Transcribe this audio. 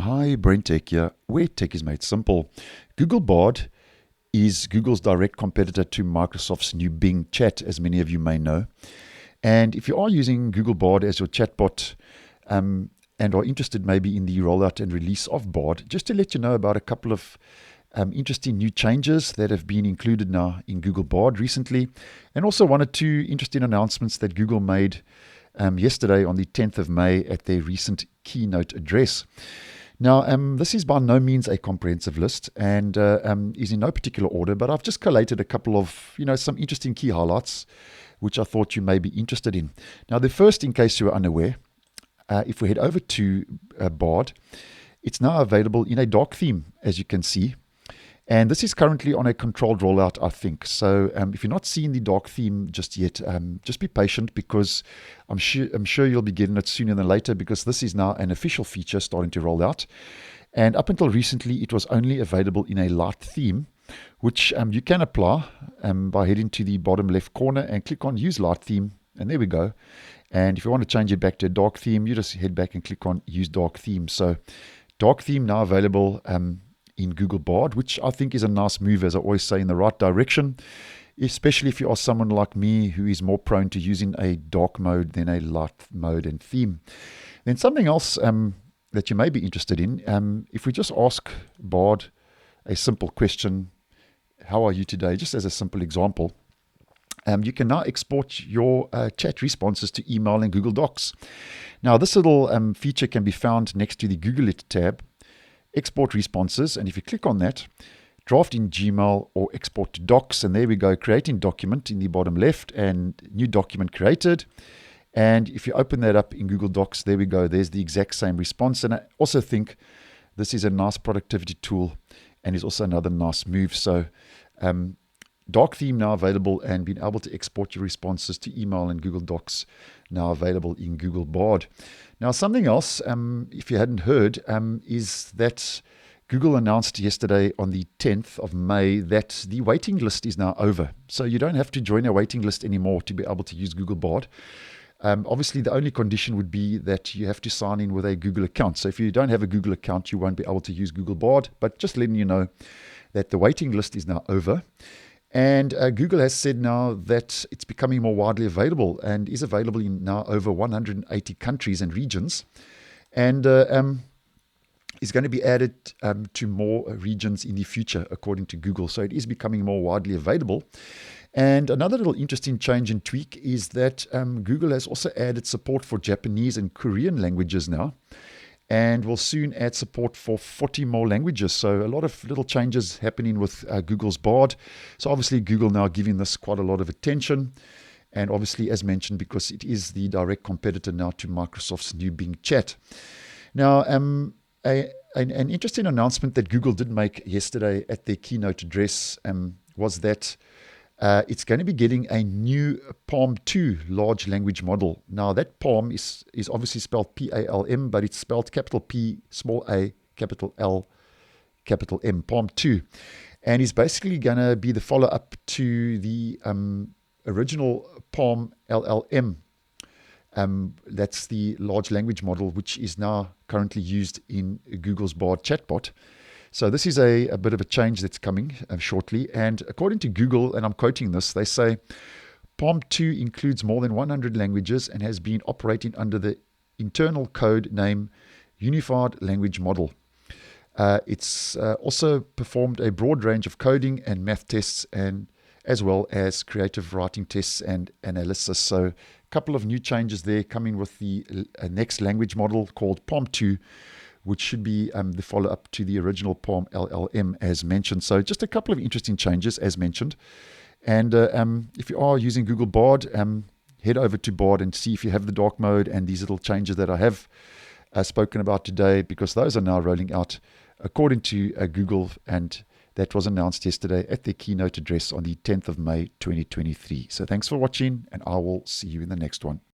Hi, BrenTech here, where tech is made simple. Google Bard is Google's direct competitor to Microsoft's new Bing Chat, as many of you may know. And if you are using Google Bard as your chatbot and are interested maybe in the rollout and release of Bard, just to let you know about a couple of interesting new changes that have been included now in Google Bard recently, and also one or two interesting announcements that Google made yesterday on the 10th of May at their recent keynote address. Now, this is by no means a comprehensive list and is in no particular order, but I've just collated a couple of, some interesting key highlights which I thought you may be interested in. Now, the first, in case you are unaware, if we head over to Bard, it's now available in a dark theme, as you can see. And this is currently on a controlled rollout, I think. So if you're not seeing the dark theme just yet, just be patient, because I'm sure you'll be getting it sooner than later, because this is now an official feature starting to roll out. And up until recently, it was only available in a light theme, which you can apply by heading to the bottom left corner and click on Use Light Theme. And there we go. And if you want to change it back to a dark theme, you just head back and click on Use Dark Theme. So dark theme now available in Google Bard, which I think is a nice move, as I always say, in the right direction, especially if you are someone like me who is more prone to using a dark mode than a light mode and theme. Then something else that you may be interested in, if we just ask Bard a simple question, how are you today, just as a simple example, you can now export your chat responses to email and Google Docs. Now, this little feature can be found next to the Google It tab, Export Responses, and if you click on that, draft in Gmail or export to Docs, and there we go, creating document in the bottom left and new document created. And if you open that up in Google Docs, there we go, there's the exact same response. And I also think this is a nice productivity tool and is also another nice move. So dark theme now available, and being able to export your responses to email and Google Docs now available in Google Bard. Now, something else, if you hadn't heard, is that Google announced yesterday on the 10th of May that the waiting list is now over. So you don't have to join a waiting list anymore to be able to use Google Bard. Obviously, the only condition would be that you have to sign in with a Google account. So if you don't have a Google account, you won't be able to use Google Bard. But just letting you know that the waiting list is now over. And Google has said now that it's becoming more widely available and is available in now over 180 countries and regions, and is going to be added to more regions in the future, according to Google. So it is becoming more widely available. And another little interesting change and tweak is that Google has also added support for Japanese and Korean languages now, and will soon add support for 40 more languages. So a lot of little changes happening with Google's Bard. So obviously Google now giving this quite a lot of attention. And obviously, as mentioned, because it is the direct competitor now to Microsoft's new Bing Chat. Now, an interesting announcement that Google did make yesterday at their keynote address was that it's going to be getting a new PaLM 2 large language model. Now, that PaLM is obviously spelled PaLM, but it's spelled capital P, small a, capital L, capital M, PaLM 2. And is basically going to be the follow-up to the original PaLM LLM. That's the large language model, which is now currently used in Google's Bard chatbot. So this is a bit of a change that's coming shortly. And according to Google, and I'm quoting this, they say PaLM 2 includes more than 100 languages and has been operating under the internal code name Unified Language Model. It's also performed a broad range of coding and math tests, and as well as creative writing tests and analysis. So a couple of new changes there coming with the next language model called PaLM 2, which should be the follow-up to the original PaLM LLM, as mentioned. So just a couple of interesting changes, as mentioned. And if you are using Google Bard, head over to Bard and see if you have the dark mode and these little changes that I have spoken about today, because those are now rolling out according to Google, and that was announced yesterday at their keynote address on the 10th of May, 2023. So thanks for watching, and I will see you in the next one.